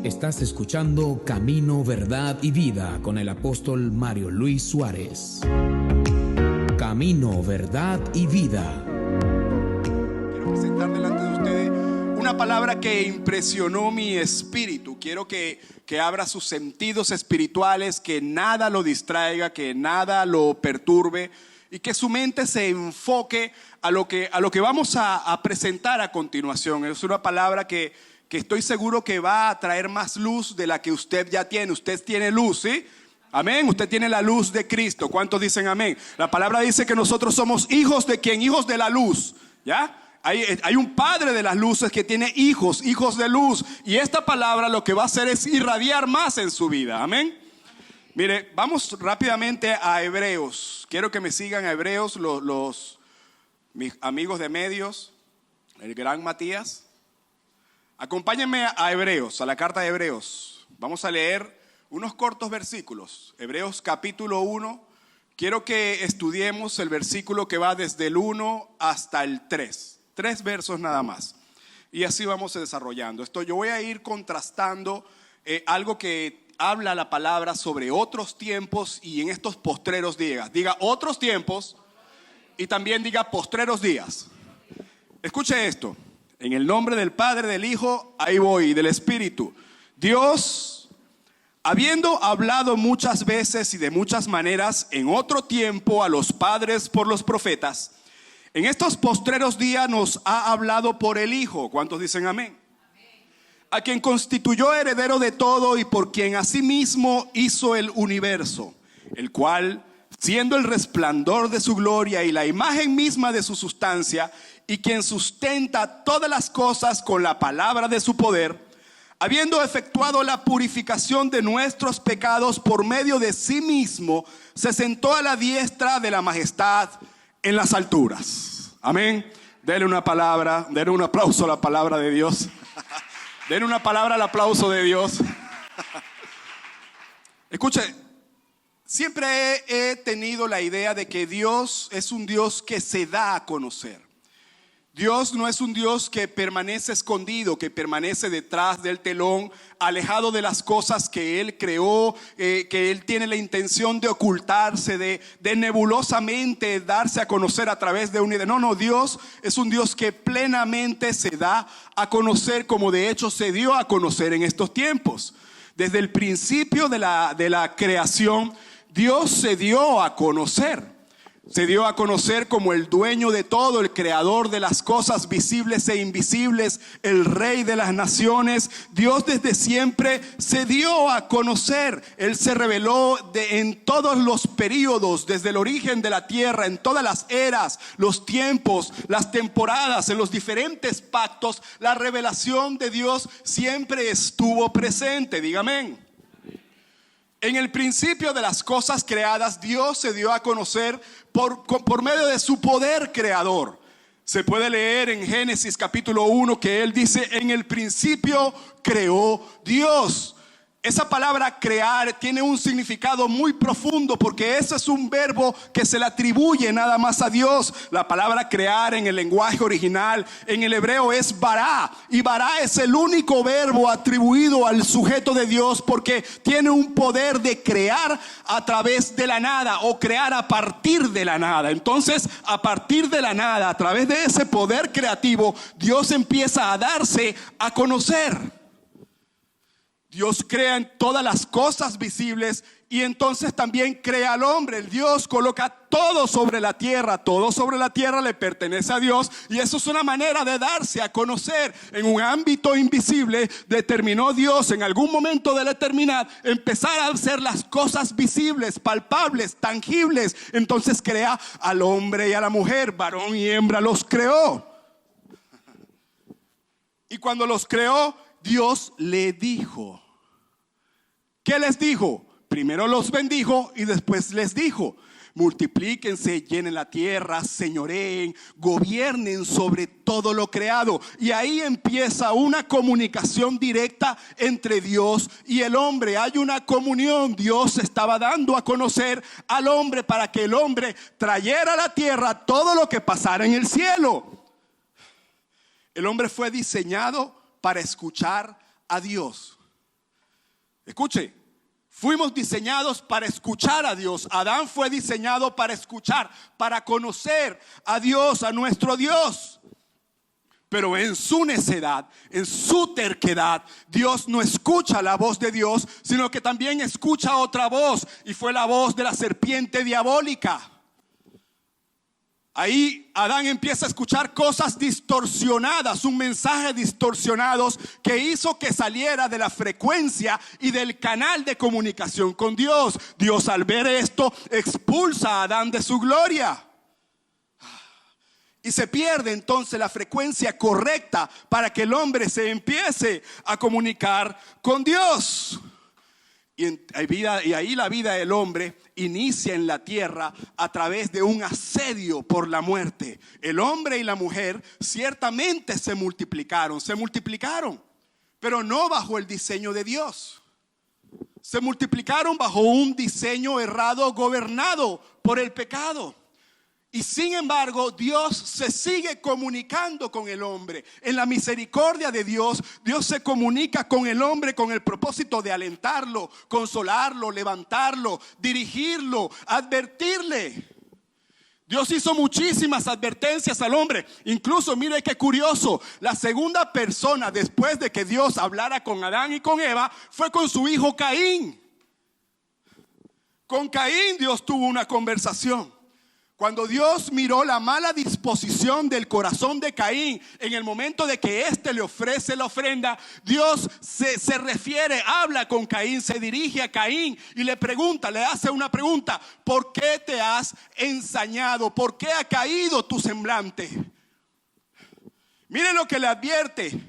Estás escuchando Camino, Verdad y Vida con el apóstol Mario Luis Suárez. Camino, Verdad y Vida. Quiero presentar delante de ustedes una palabra que impresionó mi espíritu. Quiero que abra sus sentidos espirituales, que nada lo distraiga, que nada lo perturbe y que su mente se enfoque a lo que vamos a presentar a continuación. Es una palabra que estoy seguro que va a traer más luz de la que usted ya tiene. Usted tiene luz, ¿sí? Amén. Usted tiene la luz de Cristo. ¿Cuántos dicen amén? La palabra dice que nosotros somos hijos de ¿quién? Hijos de la luz, ¿ya? Hay un padre de las luces que tiene hijos de luz. Y esta palabra lo que va a hacer es irradiar más en su vida. Amén. Mire, vamos rápidamente a Hebreos. Quiero que me sigan a Hebreos mis amigos de medios, el gran Matías. Acompáñenme a Hebreos, a la carta de Hebreos. Vamos a leer unos cortos versículos. Hebreos capítulo 1. Quiero que estudiemos el versículo que va desde el 1 hasta el 3. 3 versos nada más. Y así vamos desarrollando esto. Yo voy a ir contrastando algo que habla la palabra sobre otros tiempos y en estos postreros días. Diga otros tiempos y también diga postreros días. Escuche esto. En el nombre del Padre, del Hijo, ahí voy, y del Espíritu. Dios, habiendo hablado muchas veces y de muchas maneras en otro tiempo a los padres por los profetas, en estos postreros días nos ha hablado por el Hijo. ¿Cuántos dicen amén? A quien constituyó heredero de todo y por quien asimismo hizo el universo, el cual, siendo el resplandor de su gloria y la imagen misma de su sustancia, y quien sustenta todas las cosas con la palabra de su poder, habiendo efectuado la purificación de nuestros pecados por medio de sí mismo, se sentó a la diestra de la majestad en las alturas. Amén. Denle una palabra, denle un aplauso a la palabra de Dios. Denle una palabra al aplauso de Dios. Escuche, siempre he tenido la idea de que Dios es un Dios que se da a conocer. Dios no es un Dios que permanece escondido, que permanece detrás del telón, alejado de las cosas que Él creó, que Él tiene la intención de ocultarse, de nebulosamente darse a conocer a través de una idea. No, Dios es un Dios que plenamente se da a conocer, como de hecho se dio a conocer en estos tiempos. Desde el principio de la creación, Dios se dio a conocer. Se dio a conocer como el dueño de todo, el creador de las cosas visibles e invisibles, el rey de las naciones. Dios desde siempre se dio a conocer. Él se reveló en todos los períodos, desde el origen de la tierra, en todas las eras, los tiempos, las temporadas, en los diferentes pactos. La revelación de Dios siempre estuvo presente. Dígame. En el principio de las cosas creadas, Dios se dio a conocer por medio de su poder creador. Se puede leer en Génesis capítulo 1 que Él dice: en el principio creó Dios. Esa palabra crear tiene un significado muy profundo, porque ese es un verbo que se le atribuye nada más a Dios. La palabra crear en el lenguaje original, en el hebreo, es bará. Y bará es el único verbo atribuido al sujeto de Dios, porque tiene un poder de crear a través de la nada, o crear a partir de la nada. Entonces, a partir de la nada, a través de ese poder creativo, Dios empieza a darse a conocer. Dios crea en todas las cosas visibles y entonces también crea al hombre. El Dios coloca todo sobre la tierra. Todo sobre la tierra le pertenece a Dios, y eso es una manera de darse a conocer. En un ámbito invisible determinó Dios en algún momento de la eternidad empezar a hacer las cosas visibles, palpables, tangibles. Entonces crea al hombre y a la mujer, varón y hembra los creó. Y cuando los creó, Dios le dijo. ¿Qué les dijo? Primero los bendijo y después les dijo: multiplíquense, llenen la tierra, señoreen, gobiernen sobre todo lo creado. Y ahí empieza una comunicación directa entre Dios y el hombre. Hay una comunión. Dios estaba dando a conocer al hombre para que el hombre trayera a la tierra todo lo que pasara en el cielo. El hombre fue diseñado para escuchar a Dios. Escuche, fuimos diseñados para escuchar a Dios. Adán fue diseñado para escuchar, para conocer a Dios, a nuestro Dios. Pero en su necedad, en su terquedad, Dios no escucha la voz de Dios, sino que también escucha otra voz, y fue la voz de la serpiente diabólica. Ahí Adán empieza a escuchar cosas distorsionadas, un mensaje distorsionados que hizo que saliera de la frecuencia y del canal de comunicación con Dios. Dios, al ver esto, expulsa a Adán de su gloria. Y se pierde entonces la frecuencia correcta para que el hombre se empiece a comunicar con Dios. Y ahí la vida del hombre inicia en la tierra a través de un asedio por la muerte. El hombre y la mujer ciertamente se multiplicaron, pero no bajo el diseño de Dios. Se multiplicaron bajo un diseño errado, gobernado por el pecado. Y sin embargo, Dios se sigue comunicando con el hombre. En la misericordia de Dios, Dios se comunica con el hombre con el propósito de alentarlo, consolarlo, levantarlo, dirigirlo, advertirle. Dios hizo muchísimas advertencias al hombre. Incluso, mire qué curioso, la segunda persona después de que Dios hablara con Adán y con Eva fue con su hijo Caín. Con Caín Dios tuvo una conversación. Cuando Dios miró la mala disposición del corazón de Caín, en el momento de que éste le ofrece la ofrenda, Dios se refiere, habla con Caín, se dirige a Caín y le hace una pregunta: ¿por qué te has ensañado? ¿Por qué ha caído tu semblante? Mire lo que le advierte.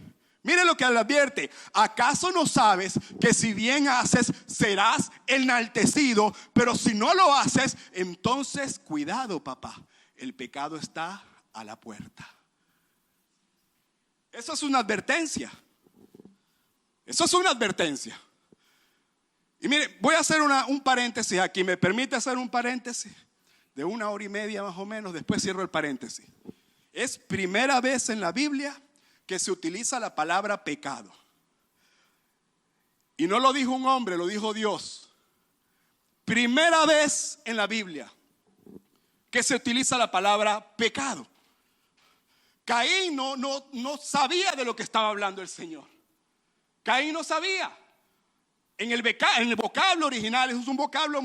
¿Acaso no sabes que si bien haces serás enaltecido? Pero si no lo haces, entonces cuidado, papá, el pecado está a la puerta. Eso es una advertencia. Y mire, voy a hacer un paréntesis aquí. ¿Me permite hacer un paréntesis? De 1 hora y media más o menos, después cierro el paréntesis. Es primera vez en la Biblia que se utiliza la palabra pecado. Y no lo dijo un hombre, lo dijo Dios. Primera vez en la Biblia que se utiliza la palabra pecado. Caín no sabía de lo que estaba hablando el Señor. Caín no sabía. En el vocablo original es un vocablo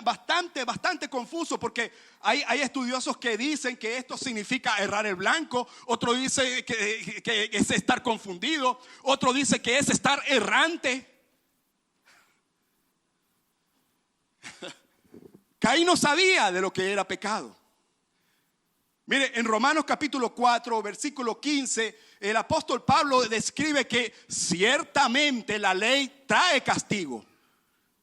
bastante confuso, porque hay estudiosos que dicen que esto significa errar el blanco, otro dice que es estar confundido, otro dice que es estar errante. Caín no sabía de lo que era pecado. Mire, en Romanos capítulo 4, versículo 15, el apóstol Pablo describe que ciertamente la ley trae castigo.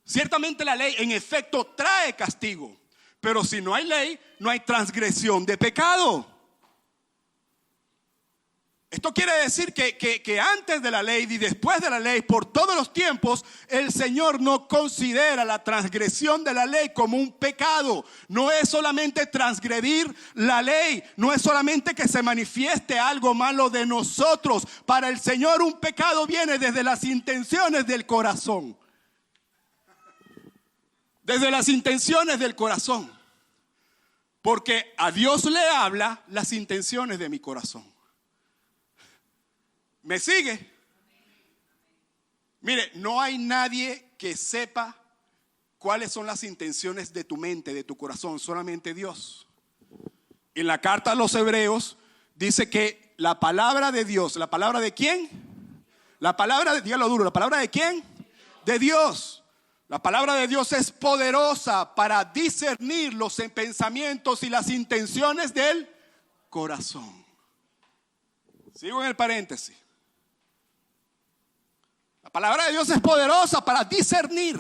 Ciertamente la ley en efecto trae castigo. Pero si no hay ley, no hay transgresión de pecado. Esto quiere decir que antes de la ley y después de la ley, por todos los tiempos, el Señor no considera la transgresión de la ley como un pecado. No es solamente transgredir la ley, no es solamente que se manifieste algo malo de nosotros. Para el Señor un pecado viene desde las intenciones del corazón. Desde las intenciones del corazón. Porque a Dios le habla las intenciones de mi corazón. ¿Me sigue? Mire, no hay nadie que sepa cuáles son las intenciones de tu mente, de tu corazón, solamente Dios. En la carta a los Hebreos dice que la palabra de Dios, ¿la palabra de quién? Dígalo duro, ¿la palabra de quién? De Dios. La palabra de Dios es poderosa para discernir los pensamientos y las intenciones del corazón. Sigo en el paréntesis. La palabra de Dios es poderosa para discernir.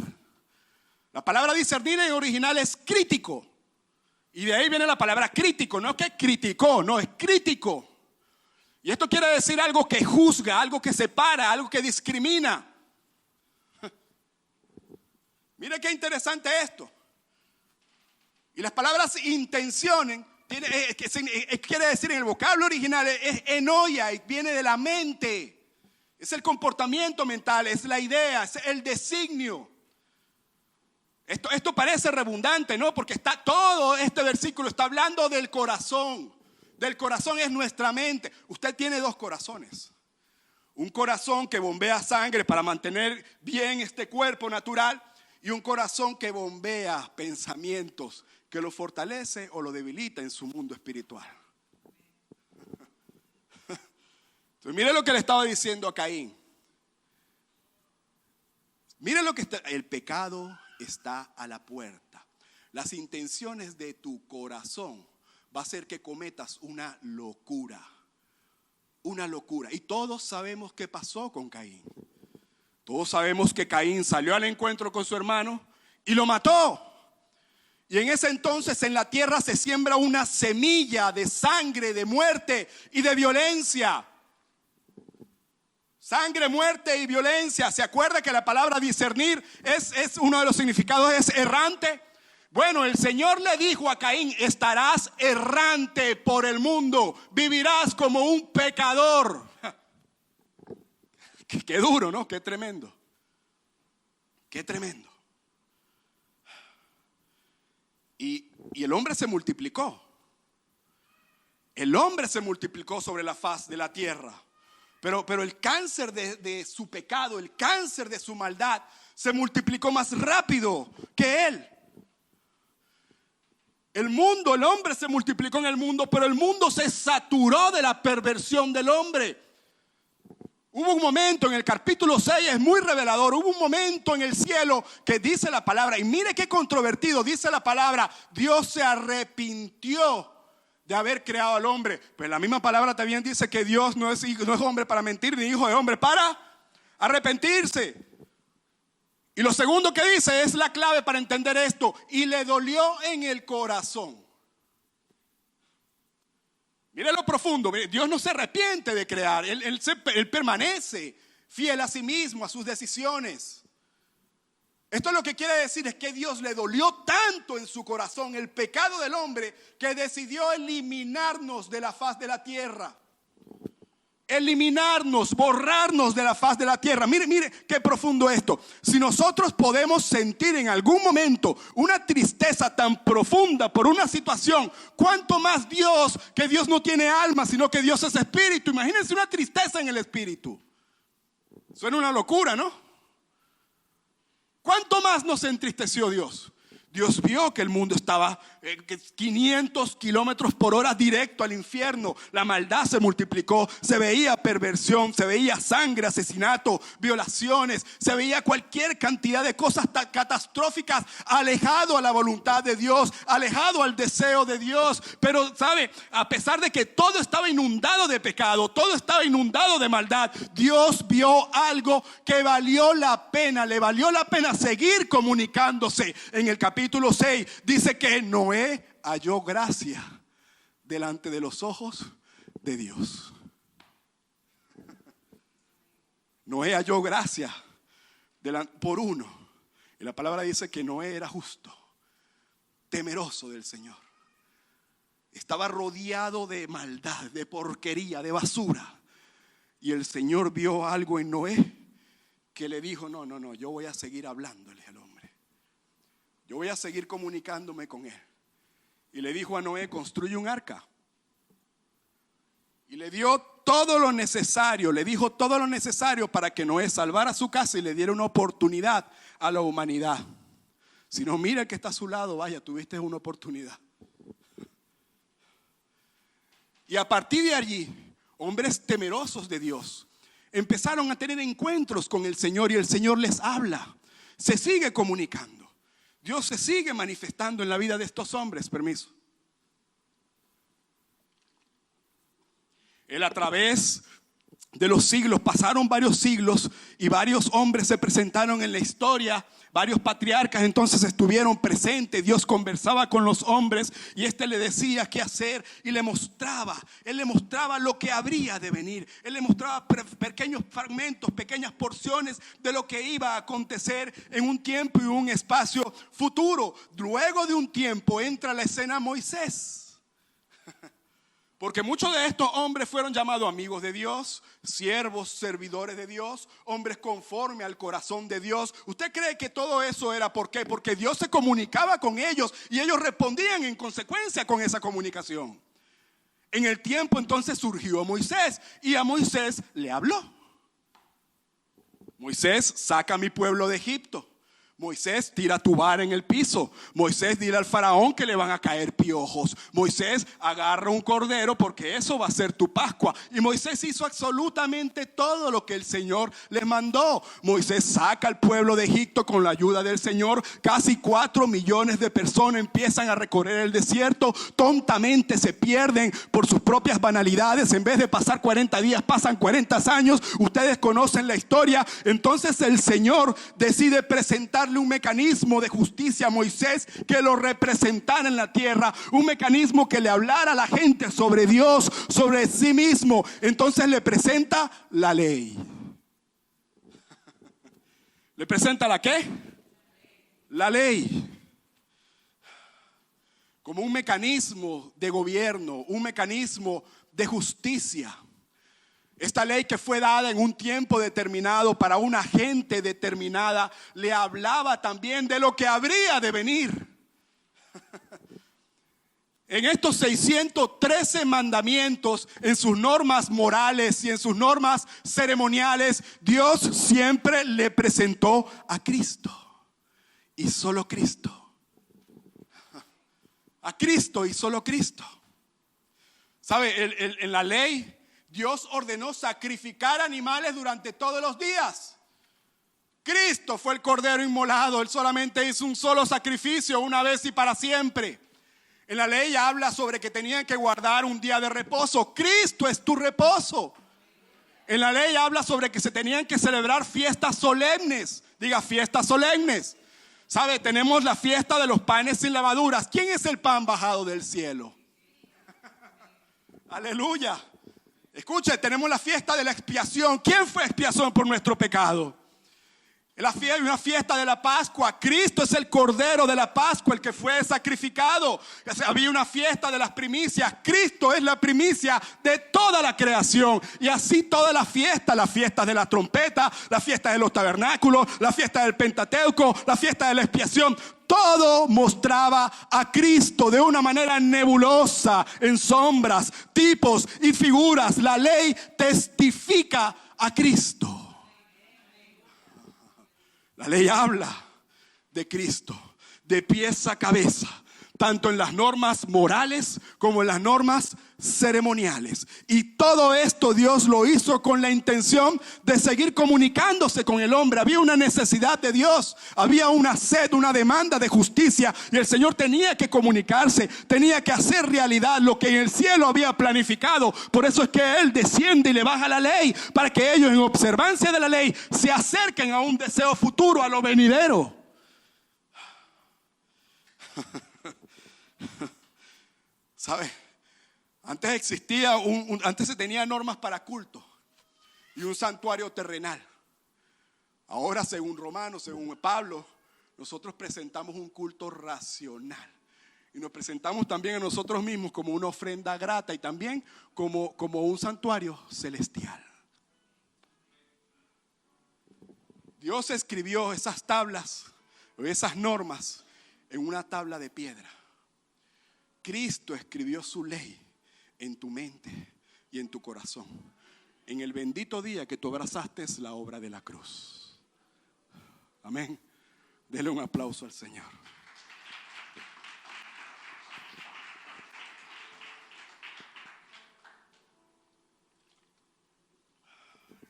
La palabra discernir en original es crítico. Y de ahí viene la palabra crítico. No que criticó, no, es crítico. Y esto quiere decir algo que juzga, algo que separa, algo que discrimina. Mire qué interesante esto. Y las palabras intenciones quiere decir en el vocablo original es enoia y viene de la mente. Es el comportamiento mental, es la idea, es el designio. Esto parece redundante, ¿no? Porque todo este versículo está hablando del corazón. Del corazón es nuestra mente. Usted tiene dos corazones. Un corazón que bombea sangre para mantener bien este cuerpo natural y un corazón que bombea pensamientos que lo fortalece o lo debilita en su mundo espiritual. Entonces, mire lo que le estaba diciendo a Caín. Mire lo que está. El pecado está a la puerta. Las intenciones de tu corazón va a hacer que cometas una locura. Una locura. Y todos sabemos qué pasó con Caín. Todos sabemos que Caín salió al encuentro con su hermano y lo mató. Y en ese entonces en la tierra se siembra una semilla de sangre, de muerte y de violencia. Sangre, muerte y violencia. ¿Se acuerda que la palabra discernir es uno de los significados? Es errante. Bueno, el Señor le dijo a Caín: estarás errante por el mundo, vivirás como un pecador. Qué duro, ¿no? Qué tremendo. Qué tremendo. Y el hombre se multiplicó. El hombre se multiplicó sobre la faz de la tierra. Pero el cáncer de su pecado, el cáncer de su maldad, se multiplicó más rápido que él. El hombre se multiplicó en el mundo, pero el mundo se saturó de la perversión del hombre. Hubo un momento en el capítulo 6, es muy revelador. Hubo un momento en el cielo que dice la palabra, y mire qué controvertido, dice la palabra: Dios se arrepintió de haber creado al hombre. Pues la misma palabra también dice que Dios no es hombre para mentir, ni hijo de hombre para arrepentirse. Y lo segundo que dice es la clave para entender esto: y le dolió en el corazón. Mire lo profundo. Dios no se arrepiente de crear. Él permanece fiel a sí mismo, a sus decisiones. Esto lo que quiere decir es que Dios le dolió tanto en su corazón el pecado del hombre que decidió eliminarnos de la faz de la tierra. Eliminarnos, borrarnos de la faz de la tierra. Mire qué profundo esto. Si nosotros podemos sentir en algún momento una tristeza tan profunda por una situación, ¿cuánto más Dios? Que Dios no tiene alma, sino que Dios es espíritu. Imagínense una tristeza en el espíritu. Suena una locura, ¿no? ¿Cuánto más nos entristeció Dios? Dios vio que el mundo estaba 500 kilómetros por hora directo al infierno. La maldad se multiplicó, se veía perversión, se veía sangre, asesinato, violaciones, se veía cualquier cantidad de cosas catastróficas, alejado a la voluntad de Dios, alejado al deseo de Dios. Pero sabe, a pesar de que todo estaba inundado de pecado, todo estaba inundado de maldad, Dios vio algo que valió la pena, le valió la pena seguir comunicándose. En el capítulo 6 dice que Noé halló gracia delante de los ojos de Dios. Noé halló gracia por uno. Y la palabra dice que Noé era justo, temeroso del Señor. Estaba rodeado de maldad, de porquería, de basura. Y el Señor vio algo en Noé que le dijo: no, yo voy a seguir hablándole al hombre. Yo voy a seguir comunicándome con él. Y le dijo a Noé: construye un arca. Y le dio todo lo necesario, le dijo todo lo necesario para que Noé salvara su casa y le diera una oportunidad a la humanidad. Si no, mira el que está a su lado, vaya, tuviste una oportunidad. Y a partir de allí, hombres temerosos de Dios empezaron a tener encuentros con el Señor, y el Señor les habla, se sigue comunicando. Dios se sigue manifestando en la vida de estos hombres. Permiso. Él, a través de los siglos, pasaron varios siglos y varios hombres se presentaron en la historia. Varios patriarcas entonces estuvieron presentes. Dios conversaba con los hombres y le decía qué hacer y él le mostraba lo que habría de venir. Él le mostraba pequeños fragmentos, pequeñas porciones de lo que iba a acontecer en un tiempo y un espacio futuro. Luego de un tiempo entra a la escena Moisés. Porque muchos de estos hombres fueron llamados amigos de Dios, siervos, servidores de Dios, hombres conforme al corazón de Dios. ¿Usted cree que todo eso era por qué? Porque Dios se comunicaba con ellos y ellos respondían en consecuencia con esa comunicación. En el tiempo entonces surgió Moisés y a Moisés le habló. Moisés, saca a mi pueblo de Egipto. Moisés, tira tu vara en el piso. Moisés, dile al faraón que le van a caer piojos. Moisés, agarra un cordero porque eso va a ser tu Pascua. Y Moisés hizo absolutamente todo lo que el Señor les mandó. Moisés saca al pueblo de Egipto con la ayuda del Señor. Casi 4 millones de personas empiezan a recorrer el desierto. Tontamente se pierden por sus propias banalidades. En vez de pasar 40 días, pasan 40 años. Ustedes conocen la historia. Entonces el Señor decide presentar un mecanismo de justicia a Moisés que lo representara en la tierra, un mecanismo que le hablara a la gente sobre Dios, sobre sí mismo. Entonces le presenta la ley. ¿Le presenta la qué? La ley. Como un mecanismo de gobierno, un mecanismo de justicia. Esta ley que fue dada en un tiempo determinado para una gente determinada, le hablaba también de lo que habría de venir. En estos 613 mandamientos, en sus normas morales y en sus normas ceremoniales, Dios siempre le presentó a Cristo. Y solo Cristo. A Cristo y solo Cristo. ¿Sabe? En la ley, Dios ordenó sacrificar animales durante todos los días. Cristo fue el cordero inmolado. Él solamente hizo un solo sacrificio, una vez y para siempre. En la ley habla sobre que tenían que guardar un día de reposo. Cristo es tu reposo. En la ley habla sobre que se tenían que celebrar fiestas solemnes. Diga, fiestas solemnes. ¿Sabe? Tenemos la fiesta de los panes sin levaduras. ¿Quién es el pan bajado del cielo? Aleluya. Escuche, tenemos la fiesta de la expiación. ¿Quién fue expiación por nuestro pecado? Hay una fiesta de la Pascua. Cristo es el cordero de la Pascua, el que fue sacrificado. Había una fiesta de las primicias. Cristo es la primicia de toda la creación. Y así toda la fiesta de la trompeta, la fiesta de los tabernáculos, la fiesta del Pentateuco, la fiesta de la expiación. Todo mostraba a Cristo de una manera nebulosa, en sombras, tipos y figuras. La ley testifica a Cristo. La ley habla de Cristo, de pies a cabeza, tanto en las normas morales como en las normas ceremoniales. Y todo esto Dios lo hizo con la intención de seguir comunicándose con el hombre. Había una necesidad de Dios, había una sed, una demanda de justicia, y el Señor tenía que comunicarse, tenía que hacer realidad lo que en el cielo había planificado. Por eso es que Él desciende y le baja la ley, para que ellos, en observancia de la ley, se acerquen a un deseo futuro, a lo venidero. ¿Sabe? Antes existía antes se tenía normas para culto y un santuario terrenal. Ahora, según Romanos, según Pablo, nosotros presentamos un culto racional y nos presentamos también a nosotros mismos como una ofrenda grata y también como un santuario celestial. Dios escribió esas tablas, esas normas, en una tabla de piedra. Cristo escribió su ley en tu mente y en tu corazón, en el bendito día que tú abrazaste la obra de la cruz. Amén. Dele un aplauso al Señor.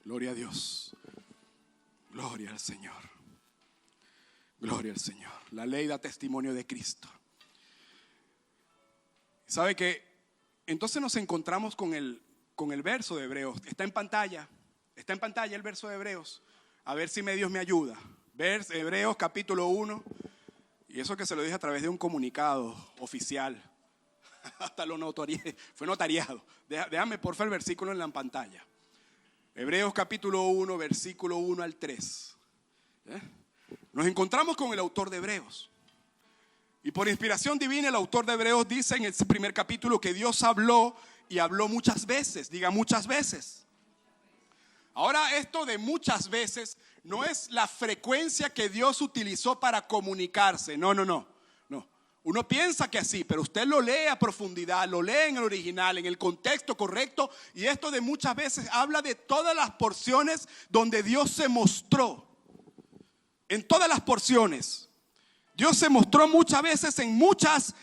Gloria a Dios. Gloria al Señor. Gloria al Señor. La ley da testimonio de Cristo. ¿Sabe qué? Entonces nos encontramos con el verso de Hebreos. Está en pantalla el verso de Hebreos. A ver si Dios me ayuda. Hebreos capítulo 1. Y eso que se lo dije a través de un comunicado oficial. Hasta lo notarié, fue notariado. Déjame por favor el versículo en la pantalla. Hebreos capítulo 1, versículo 1 al 3. Nos encontramos con el autor de Hebreos. Y por inspiración divina el autor de Hebreos dice en el primer capítulo que Dios habló y habló muchas veces. Diga muchas veces. Ahora, esto de muchas veces no es la frecuencia que Dios utilizó para comunicarse. No. Uno piensa que así, pero usted lo lee a profundidad, lo lee en el original, en el contexto correcto. Y esto de muchas veces habla de todas las porciones donde Dios se mostró. En todas las porciones. Dios se mostró muchas veces en muchas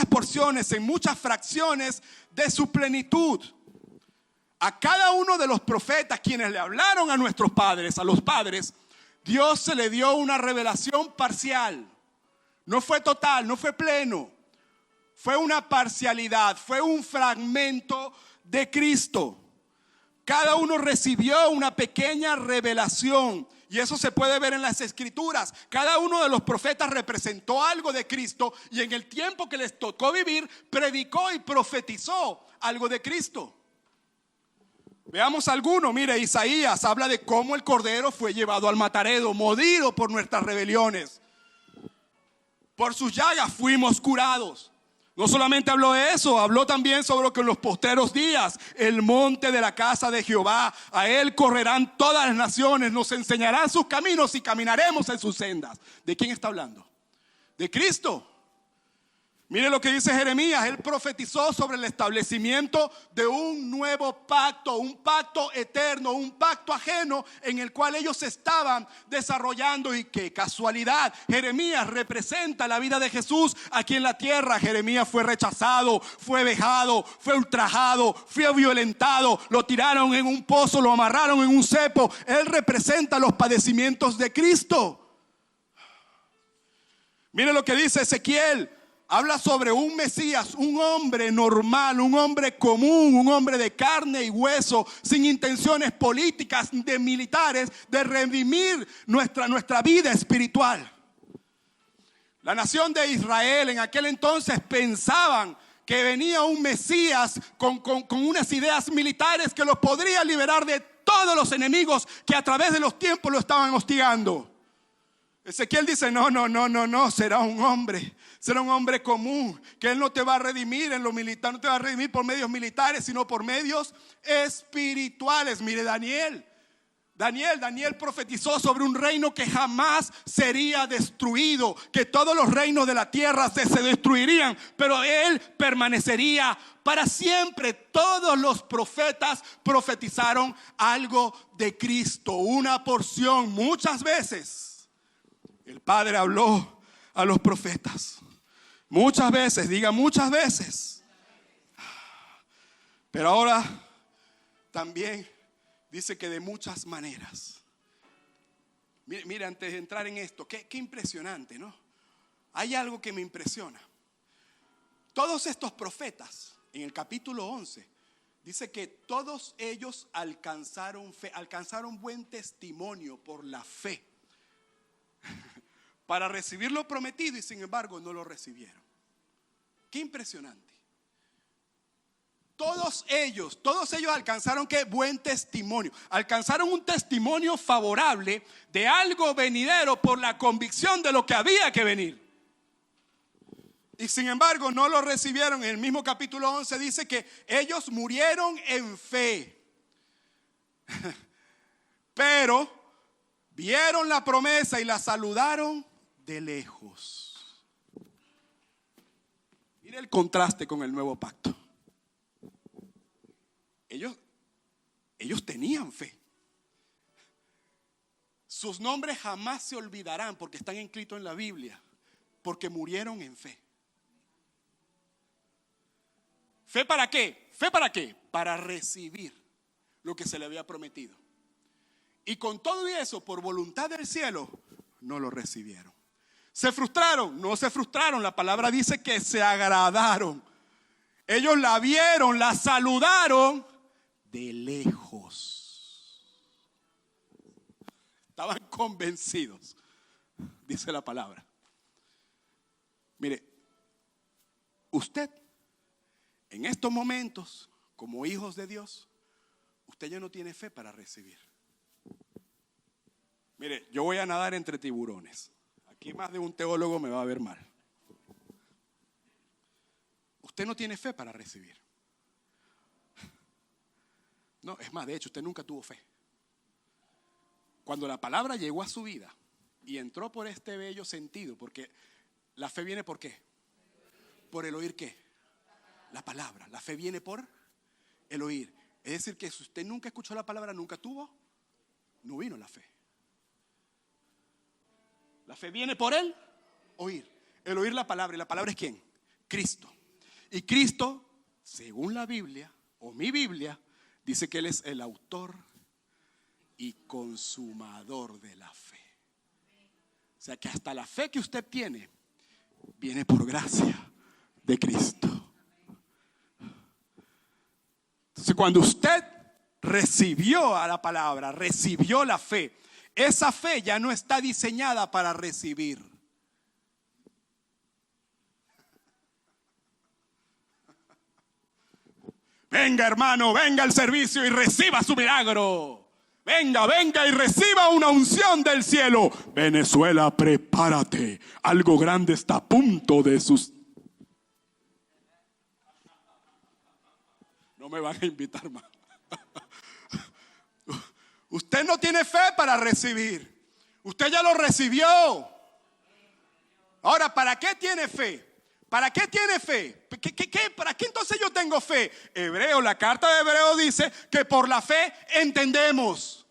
porciones, en muchas fracciones de su plenitud. A cada uno de los profetas, quienes le hablaron a nuestros padres, a los padres, Dios se le dio una revelación parcial. No fue total, no fue pleno. Fue una parcialidad, fue un fragmento de Cristo. Cada uno recibió una pequeña revelación. Y eso se puede ver en las Escrituras. Cada uno de los profetas representó algo de Cristo. Y en el tiempo que les tocó vivir, predicó y profetizó algo de Cristo. Veamos alguno. Mire, Isaías habla de cómo el Cordero fue llevado al mataredo, molido por nuestras rebeliones. Por sus llagas fuimos curados. No solamente habló de eso, habló también sobre lo que en los postreros días, el monte de la casa de Jehová, a él correrán todas las naciones, nos enseñarán sus caminos y caminaremos en sus sendas. ¿De quién está hablando? De Cristo. Mire lo que dice Jeremías, él profetizó sobre el establecimiento de un nuevo pacto, un pacto eterno, un pacto ajeno en el cual ellos estaban desarrollando. Y qué casualidad, Jeremías representa la vida de Jesús aquí en la tierra. Jeremías fue rechazado, fue vejado, fue ultrajado, fue violentado, lo tiraron en un pozo, lo amarraron en un cepo. Él representa los padecimientos de Cristo. Mire lo que dice Ezequiel. Habla sobre un Mesías, un hombre normal, un hombre común, un hombre de carne y hueso, sin intenciones políticas, de militares, de redimir nuestra vida espiritual. La nación de Israel en aquel entonces pensaban que venía un Mesías con unas ideas militares que los podría liberar de todos los enemigos que a través de los tiempos lo estaban hostigando. Ezequiel dice, no, será un hombre común, que él no te va a redimir en lo militar, no te va a redimir por medios militares, sino por medios espirituales. Mire Daniel profetizó sobre un reino que jamás sería destruido, que todos los reinos de la tierra se destruirían, pero él permanecería para siempre. Todos los profetas profetizaron algo de Cristo, una porción. Muchas veces el Padre habló a los profetas. Muchas veces, diga muchas veces. Pero ahora también dice que de muchas maneras. Mire, antes de entrar en esto, qué impresionante, ¿no? Hay algo que me impresiona. Todos estos profetas, en el capítulo 11, dice que todos ellos alcanzaron fe, alcanzaron buen testimonio por la fe para recibir lo prometido, y sin embargo no lo recibieron. Qué impresionante. Todos ellos alcanzaron qué buen testimonio. Alcanzaron un testimonio favorable de algo venidero por la convicción de lo que había que venir. Y sin embargo no lo recibieron. En el mismo capítulo 11 dice que ellos murieron en fe. Pero vieron la promesa y la saludaron de lejos. Mire el contraste con el nuevo pacto. Ellos tenían fe. Sus nombres jamás se olvidarán porque están inscritos en la Biblia, porque murieron en fe. ¿Fe para qué? ¿Fe para qué? Para recibir lo que se le había prometido. Y con todo eso, por voluntad del cielo, no lo recibieron. ¿Se frustraron? No se frustraron. La palabra dice que se agradaron. Ellos la vieron, la saludaron de lejos. Estaban convencidos, dice la palabra. Mire, usted en estos momentos, como hijos de Dios, usted ya no tiene fe para recibir. Mire, yo voy a nadar entre tiburones. Aquí más de un teólogo me va a ver mal. Usted no tiene fe para recibir. No, es más, de hecho, usted nunca tuvo fe. Cuando la palabra llegó a su vida y entró por este bello sentido, porque la fe viene ¿por qué? Por el oír ¿qué? La palabra. La fe viene por el oír. Es decir, que si usted nunca escuchó la palabra, nunca tuvo, no vino la fe. La fe viene por el oír. El oír la palabra. ¿Y la palabra es quién? Cristo. Y Cristo, según la Biblia, o mi Biblia, dice que Él es el autor y consumador de la fe. O sea que hasta la fe que usted tiene viene por gracia de Cristo. Entonces, cuando usted recibió a la palabra, recibió la fe, esa fe ya no está diseñada para recibir. Venga, hermano, venga al servicio y reciba su milagro. Venga, venga y reciba una unción del cielo. Venezuela, prepárate. Algo grande está a punto de suceder. No me van a invitar más. Usted no tiene fe para recibir. Usted ya lo recibió. Ahora, ¿para qué tiene fe? ¿Para qué tiene fe? ¿Para qué entonces yo tengo fe? La carta de Hebreo dice que por la fe entendemos.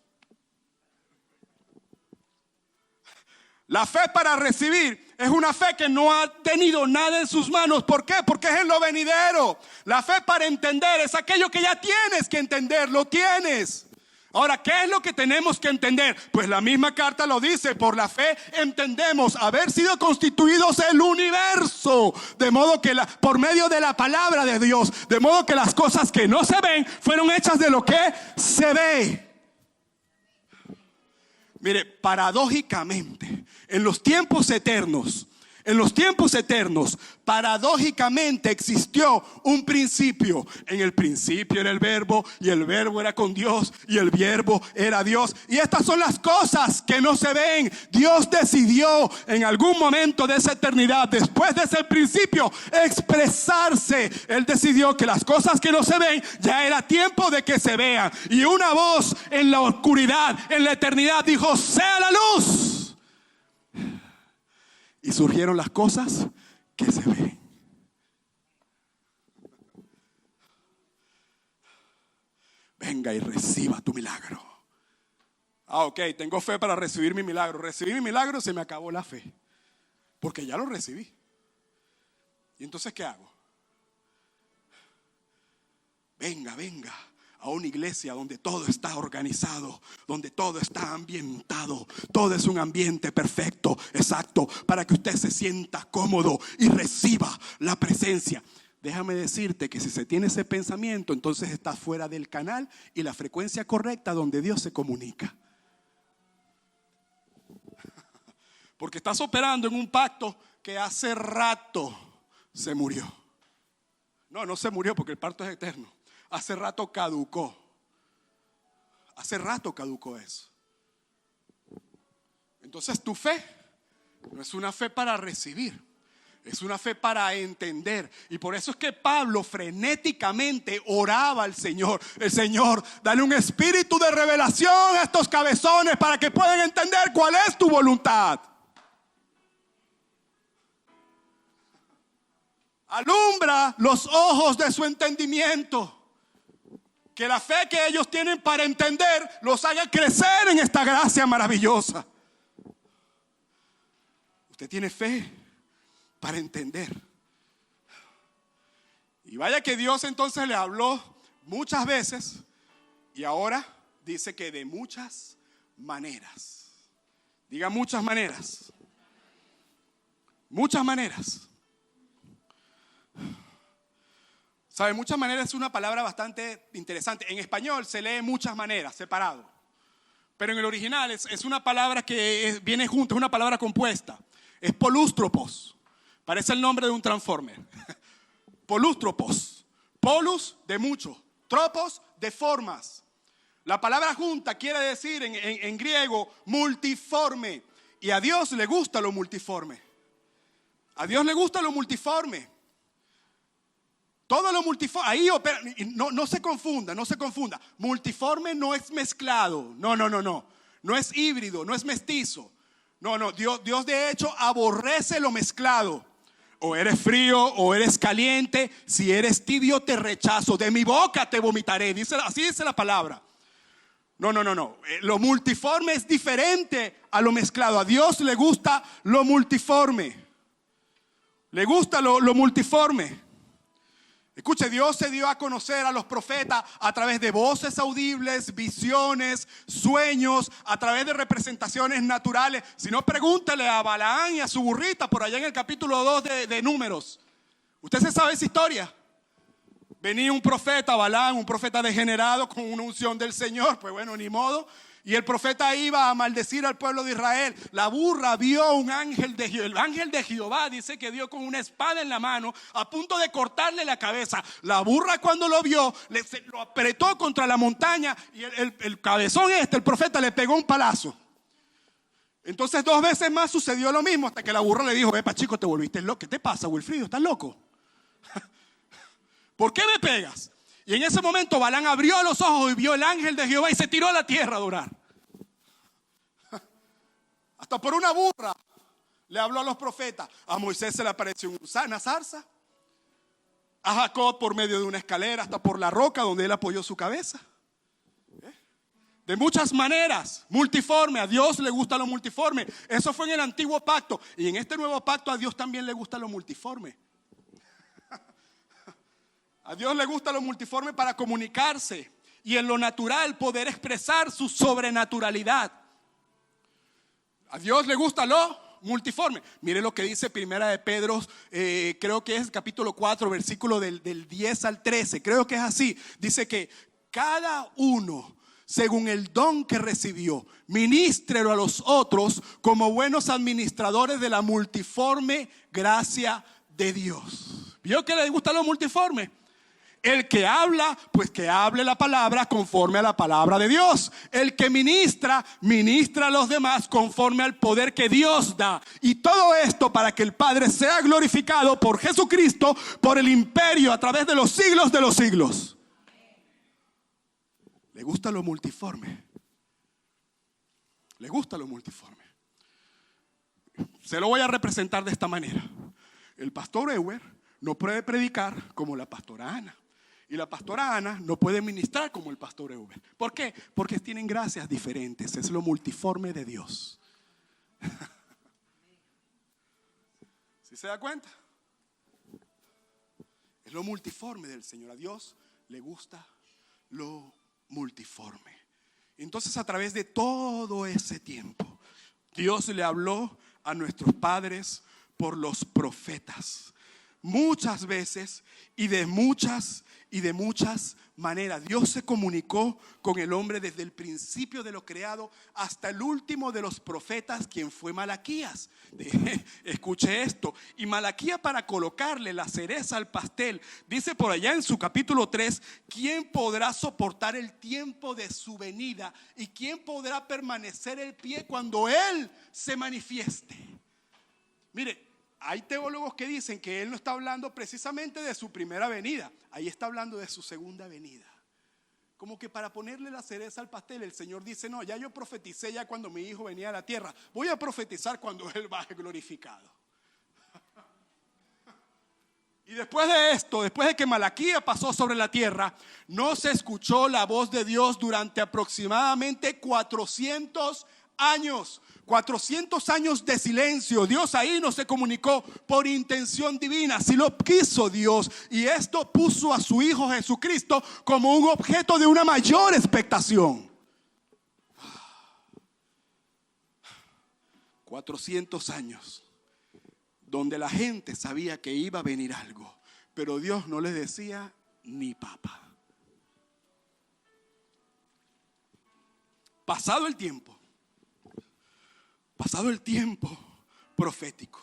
La fe para recibir es una fe que no ha tenido nada en sus manos. ¿Por qué? Porque es en lo venidero. La fe para entender es aquello que ya tienes que entender, lo tienes. Ahora, ¿qué es lo que tenemos que entender? Pues la misma carta lo dice, por la fe entendemos haber sido constituidos el universo, de modo que por medio de la palabra de Dios, de modo que las cosas que no se ven fueron hechas de lo que se ve. Mire, paradójicamente, en los tiempos eternos, paradójicamente existió un principio. En el principio era el verbo, y el verbo era con Dios, y el verbo era Dios. Y estas son las cosas que no se ven. Dios decidió en algún momento de esa eternidad, después de ese principio, expresarse. Él decidió que las cosas que no se ven, ya era tiempo de que se vean. Y una voz en la oscuridad, en la eternidad, dijo: sea la luz. Y surgieron las cosas que se ven. Venga y reciba tu milagro. Ok, tengo fe para recibir mi milagro. Recibí mi milagro, se me acabó la fe. Porque ya lo recibí. ¿Y entonces qué hago? Venga a una iglesia donde todo está organizado, donde todo está ambientado, todo es un ambiente perfecto, exacto, para que usted se sienta cómodo y reciba la presencia. Déjame decirte que si se tiene ese pensamiento, entonces estás fuera del canal y la frecuencia correcta donde Dios se comunica. Porque estás operando en un pacto que hace rato se murió. No se murió porque el pacto es eterno. Hace rato caducó. Hace rato caducó eso. Entonces tu fe no es una fe para recibir, es una fe para entender. Y por eso es que Pablo frenéticamente oraba al Señor: el Señor, dale un espíritu de revelación a estos cabezones para que puedan entender cuál es tu voluntad. Alumbra los ojos de su entendimiento. Que la fe que ellos tienen para entender los haga crecer en esta gracia maravillosa. Usted tiene fe para entender. Y vaya que Dios entonces le habló muchas veces. Y ahora dice que de muchas maneras. Diga muchas maneras. Muchas maneras. ¿Sabe? Muchas maneras es una palabra bastante interesante. En español se lee muchas maneras, separado. Pero en el original es una palabra que viene junto, es una palabra compuesta. Es polústropos. Parece el nombre de un transformer. Polústropos. Polus de mucho. Tropos de formas. La palabra junta quiere decir en griego multiforme. Y a Dios le gusta lo multiforme. A Dios le gusta lo multiforme. Todo lo multiforme, ahí opera, no se confunda, no se confunda. Multiforme no es mezclado, no. No es híbrido, no es mestizo. No, Dios de hecho aborrece lo mezclado. O eres frío o eres caliente. Si eres tibio te rechazo. De mi boca te vomitaré. Así dice la palabra. No. Lo multiforme es diferente a lo mezclado. A Dios le gusta lo multiforme. Le gusta lo multiforme. Escuche, Dios se dio a conocer a los profetas a través de voces audibles, visiones, sueños, a través de representaciones naturales. Si no, pregúntele a Balaán y a su burrita por allá en el capítulo 2 de Números. ¿Usted se sabe esa historia? Venía un profeta, Balaán, un profeta degenerado con una unción del Señor. Pues bueno, ni modo. Y el profeta iba a maldecir al pueblo de Israel. La burra vio un ángel de Jehová. El ángel de Jehová dice que dio con una espada en la mano a punto de cortarle la cabeza. La burra cuando lo vio, lo apretó contra la montaña y el cabezón el profeta le pegó un palazo. Entonces 2 veces más sucedió lo mismo hasta que la burra le dijo: epa chico, te volviste loco. ¿Qué te pasa, Wilfrido? ¿Estás loco? ¿Por qué me pegas? Y en ese momento Balaán abrió los ojos y vio el ángel de Jehová y se tiró a la tierra a adorar. Hasta por una burra le habló a los profetas. A Moisés se le apareció una zarza. A Jacob por medio de una escalera, hasta por la roca donde él apoyó su cabeza. De muchas maneras, multiforme. A Dios le gusta lo multiforme. Eso fue en el antiguo pacto. Y en este nuevo pacto a Dios también le gusta lo multiforme. A Dios le gusta lo multiforme para comunicarse y en lo natural poder expresar su sobrenaturalidad. A Dios le gusta lo multiforme. Mire lo que dice Primera de Pedro, creo que es capítulo 4, versículo del 10 al 13. Creo que es así. Dice que cada uno, según el don que recibió, ministrelo a los otros como buenos administradores de la multiforme gracia de Dios. ¿Vio que le gusta lo multiforme? El que habla, pues que hable la palabra conforme a la palabra de Dios. El que ministra, ministra a los demás conforme al poder que Dios da. Y todo esto para que el Padre sea glorificado por Jesucristo, por el imperio a través de los siglos de los siglos. ¿Le gusta lo multiforme? ¿Le gusta lo multiforme? Se lo voy a representar de esta manera. El pastor Euer no puede predicar como la pastora Ana. Y la pastora Ana no puede ministrar como el pastor Euber. ¿Por qué? Porque tienen gracias diferentes. Es lo multiforme de Dios. ¿Sí se da cuenta? Es lo multiforme del Señor. A Dios le gusta lo multiforme. Entonces, a través de todo ese tiempo, Dios le habló a nuestros padres por los profetas. Muchas veces y de muchas maneras. Dios se comunicó con el hombre desde el principio de lo creado hasta el último de los profetas, quien fue Malaquías. Escuche esto. Y Malaquías, para colocarle la cereza al pastel, dice por allá en su capítulo 3: ¿quién podrá soportar el tiempo de su venida? ¿Y quién podrá permanecer en pie cuando Él se manifieste? Mire, hay teólogos que dicen que él no está hablando precisamente de su primera venida. Ahí está hablando de su segunda venida. Como que para ponerle la cereza al pastel, el Señor dice: no, ya yo profeticé ya cuando mi hijo venía a la tierra. Voy a profetizar cuando Él baje glorificado. Y después de esto, después de que Malaquías pasó sobre la tierra, no se escuchó la voz de Dios durante aproximadamente 400 años. 400 años de silencio. Dios ahí no se comunicó por intención divina, si lo quiso Dios, y esto puso a su Hijo Jesucristo como un objeto de una mayor expectación. 400 años donde la gente sabía que iba a venir algo, pero Dios no les decía ni papa. Pasado el tiempo profético,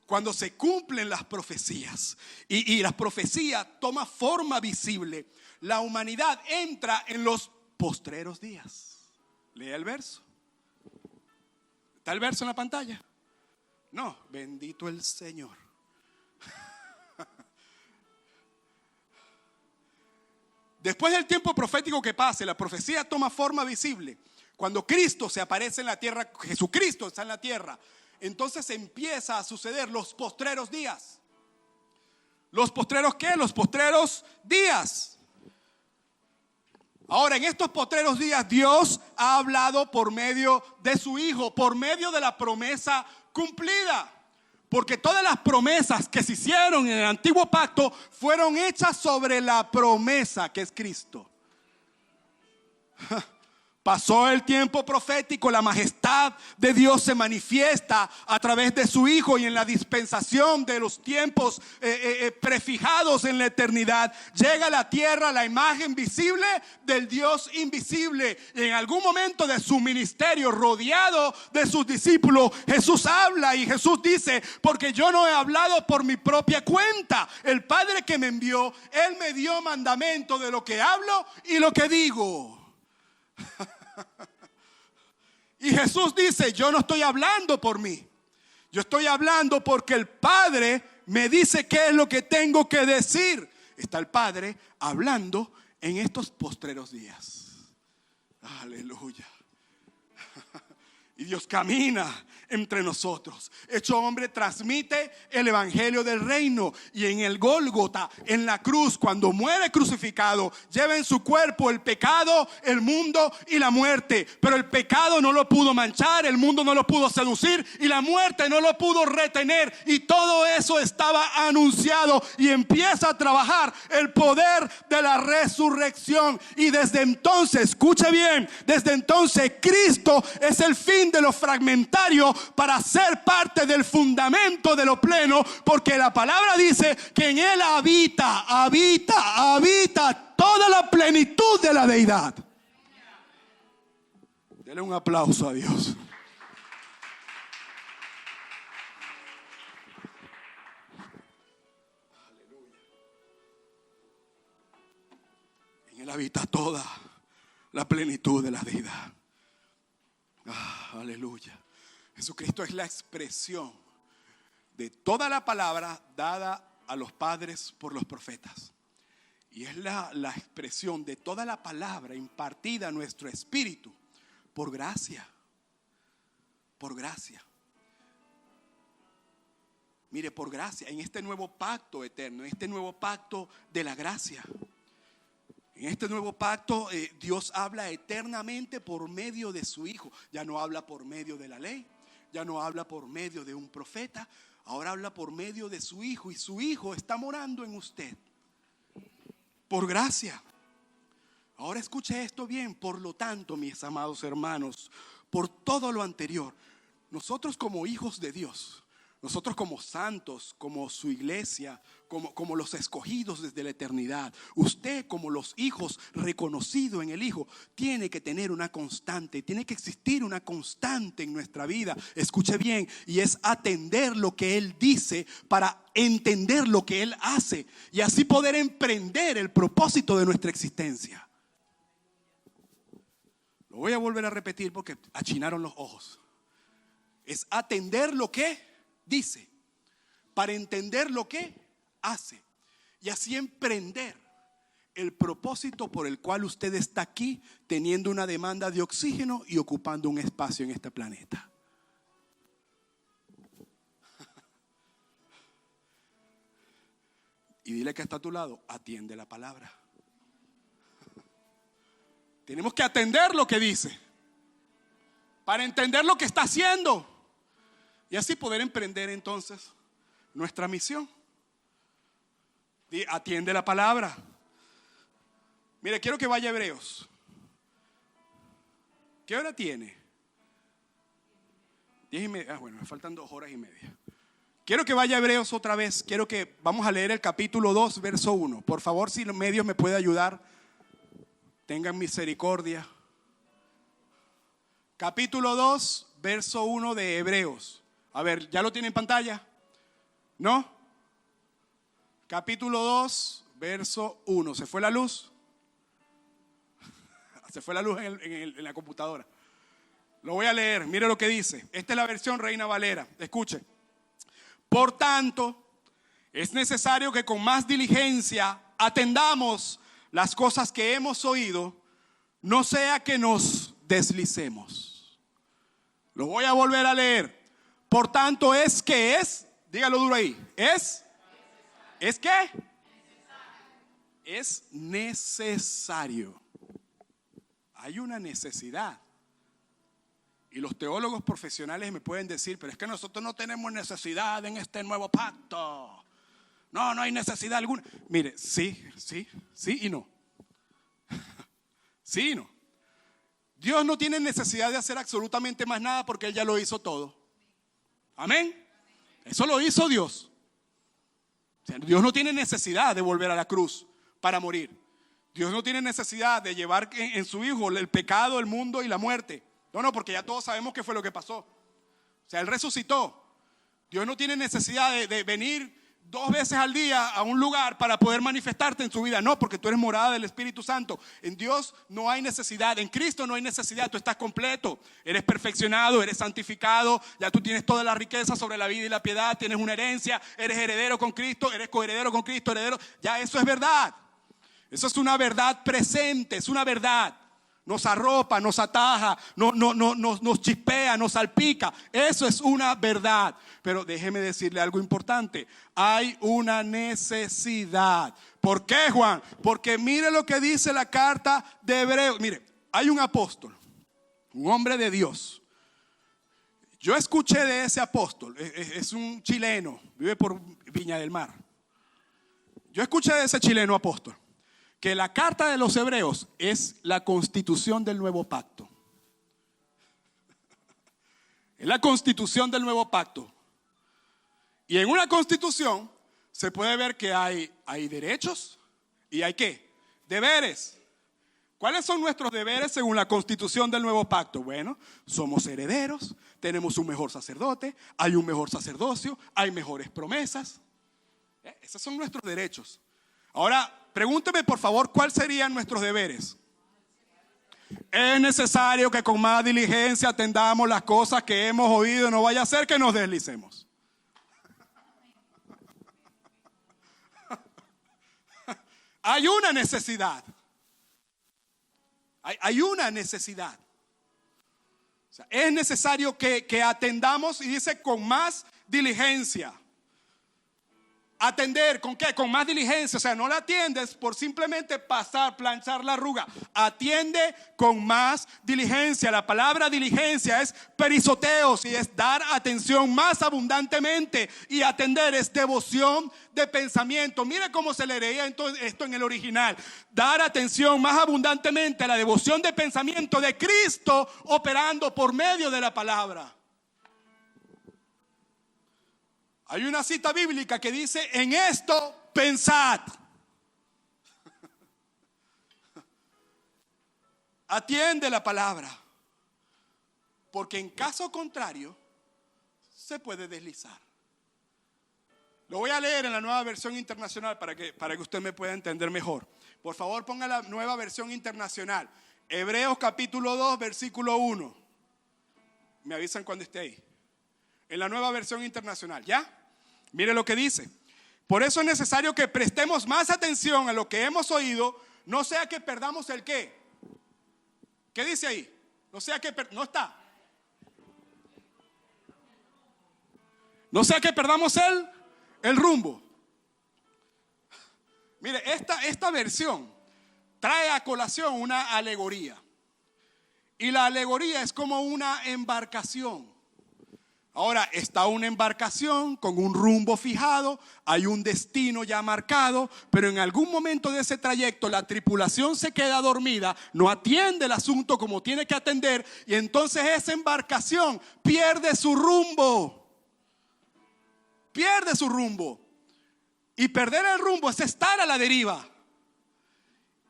cuando se cumplen las profecías y las profecías toman forma visible, la humanidad entra en los postreros días. Lea el verso. ¿Está el verso en la pantalla? No, bendito el Señor. Después del tiempo profético que pase, la profecía toma forma visible. Cuando Cristo se aparece en la tierra, Jesucristo está en la tierra, entonces empieza a suceder los postreros días. ¿Los postreros qué? Los postreros días. Ahora, en estos postreros días, Dios ha hablado por medio de su Hijo, por medio de la promesa cumplida. Porque todas las promesas que se hicieron en el antiguo pacto fueron hechas sobre la promesa que es Cristo. Pasó el tiempo profético, la majestad de Dios se manifiesta a través de su Hijo, y en la dispensación de los tiempos prefijados en la eternidad, llega a la tierra la imagen visible del Dios invisible. Y en algún momento de su ministerio, rodeado de sus discípulos, Jesús habla y Jesús dice: porque yo no he hablado por mi propia cuenta. El Padre que me envió, Él me dio mandamento de lo que hablo y lo que digo. Y Jesús dice: yo no estoy hablando por mí, yo estoy hablando porque el Padre me dice qué es lo que tengo que decir. Está el Padre hablando en estos postreros días. Aleluya. Y Dios camina entre nosotros. Hecho hombre, transmite el evangelio del reino. Y en el Gólgota, en la cruz, cuando muere crucificado, lleva en su cuerpo el pecado, el mundo y la muerte. Pero el pecado no lo pudo manchar, el mundo no lo pudo seducir y la muerte no lo pudo retener. Y todo eso estaba anunciado, y empieza a trabajar el poder de la resurrección. Y desde entonces, escuche bien, desde entonces Cristo es el fin de lo fragmentario para ser parte del fundamento de lo pleno, porque la palabra dice que en Él habita toda la plenitud de la deidad. Dele un aplauso a Dios. Aleluya. En Él habita toda la plenitud de la deidad. Aleluya. Jesucristo es la expresión de toda la palabra dada a los padres por los profetas. Y es la expresión de toda la palabra impartida a nuestro espíritu por gracia. Por gracia. Mire, por gracia, en este nuevo pacto eterno, en este nuevo pacto de la gracia. En este nuevo pacto, Dios habla eternamente por medio de su Hijo. Ya no habla por medio de la ley, ya no habla por medio de un profeta, ahora habla por medio de su Hijo. Y su Hijo está morando en usted por gracia. Ahora escuche esto bien. Por lo tanto, mis amados hermanos, por todo lo anterior, nosotros como hijos de Dios, nosotros como santos, como su iglesia, como los escogidos desde la eternidad, usted como los hijos reconocidos en el Hijo, tiene que tener una constante, tiene que existir una constante en nuestra vida. Escuche bien, y es atender lo que Él dice para entender lo que Él hace, y así poder emprender el propósito de nuestra existencia. Lo voy a volver a repetir porque achinaron los ojos. Es atender lo que dice para entender lo que hace, y así emprender el propósito por el cual usted está aquí, teniendo una demanda de oxígeno y ocupando un espacio en este planeta. Y dile que está a tu lado: atiende la palabra. Tenemos que atender lo que dice para entender lo que está haciendo, y así poder emprender entonces nuestra misión. Atiende la palabra. Mire, quiero que vaya a Hebreos. ¿Qué hora tiene? 10:30. Bueno, me faltan 2 horas y media. Quiero que vaya a Hebreos otra vez. Quiero que vamos a leer el capítulo 2, verso 1. Por favor, si los medios me pueden ayudar, tengan misericordia. Capítulo 2, verso 1 de Hebreos. A ver, ¿ya lo tiene en pantalla? ¿No? Capítulo 2, verso 1. ¿Se fue la luz? Se fue la luz en la computadora. Lo voy a leer, mire lo que dice. Esta es la versión Reina Valera. Escuche. Por tanto, es necesario que con más diligencia atendamos las cosas que hemos oído, no sea que nos deslicemos. Lo voy a volver a leer. Por tanto es que es, dígalo duro ahí, ¿es qué? Es necesario. Hay una necesidad. Y los teólogos profesionales me pueden decir, pero es que nosotros no tenemos necesidad en este nuevo pacto. No hay necesidad alguna. Mire, sí y no. Sí y no. Dios no tiene necesidad de hacer absolutamente más nada porque Él ya lo hizo todo. Amén. Eso lo hizo Dios. O sea, Dios no tiene necesidad de volver a la cruz para morir. Dios no tiene necesidad de llevar en su Hijo el pecado, el mundo y la muerte. No, porque ya todos sabemos qué fue lo que pasó. O sea, Él resucitó. Dios no tiene necesidad de venir 2 veces al día a un lugar para poder manifestarte en su vida. No, porque tú eres morada del Espíritu Santo. En Dios no hay necesidad, en Cristo no hay necesidad. Tú estás completo, eres perfeccionado, eres santificado. Ya tú tienes toda la riqueza sobre la vida y la piedad. Tienes una herencia, eres heredero con Cristo, eres coheredero con Cristo, heredero. Ya eso es verdad. Eso es una verdad presente, es una verdad. Nos arropa, nos ataja, nos chispea, nos salpica. Eso es una verdad. Pero déjeme decirle algo importante. Hay una necesidad. ¿Por qué, Juan? Porque mire lo que dice la carta de Hebreos. Mire, hay un apóstol, un hombre de Dios. Yo escuché de ese apóstol. Es un chileno, vive por Viña del Mar. Yo escuché de ese chileno apóstol que la carta de los Hebreos es la constitución del nuevo pacto. Es la constitución del nuevo pacto. Y en una constitución se puede ver que hay derechos y hay ¿qué? Deberes. ¿Cuáles son nuestros deberes según la constitución del nuevo pacto? Bueno, somos herederos, tenemos un mejor sacerdote, hay un mejor sacerdocio, hay mejores promesas. Esos son nuestros derechos. Ahora, pregúnteme por favor, ¿cuáles serían nuestros deberes? Es necesario que con más diligencia atendamos las cosas que hemos oído, no vaya a ser que nos deslicemos. Hay una necesidad. Hay una necesidad. O sea, es necesario que atendamos, y dice con más diligencia. Atender, ¿con qué? Con más diligencia. O sea, no la atiendes por simplemente pasar, planchar la arruga. Atiende con más diligencia. La palabra diligencia es perisoteos y es dar atención más abundantemente. Y atender es devoción de pensamiento. Mire cómo se leería esto en el original. Dar atención más abundantemente a la devoción de pensamiento de Cristo operando por medio de la palabra. Hay una cita bíblica que dice, en esto pensad. Atiende la palabra, porque en caso contrario se puede deslizar. Lo voy a leer en la Nueva Versión Internacional para que usted me pueda entender mejor. Por favor, ponga la Nueva Versión Internacional. Hebreos capítulo 2, versículo 1. Me avisan cuando esté ahí. En la Nueva Versión Internacional, ¿ya? Mire lo que dice. Por eso es necesario que prestemos más atención a lo que hemos oído, no sea que perdamos el qué. ¿Qué dice ahí? No sea que no está. No sea que perdamos el rumbo. Mire, esta versión trae a colación una alegoría. Y la alegoría es como una embarcación. Ahora está una embarcación con un rumbo fijado, hay un destino ya marcado, pero en algún momento de ese trayecto la tripulación se queda dormida, no atiende el asunto como tiene que atender, y entonces esa embarcación pierde su rumbo. Pierde su rumbo. Y perder el rumbo es estar a la deriva.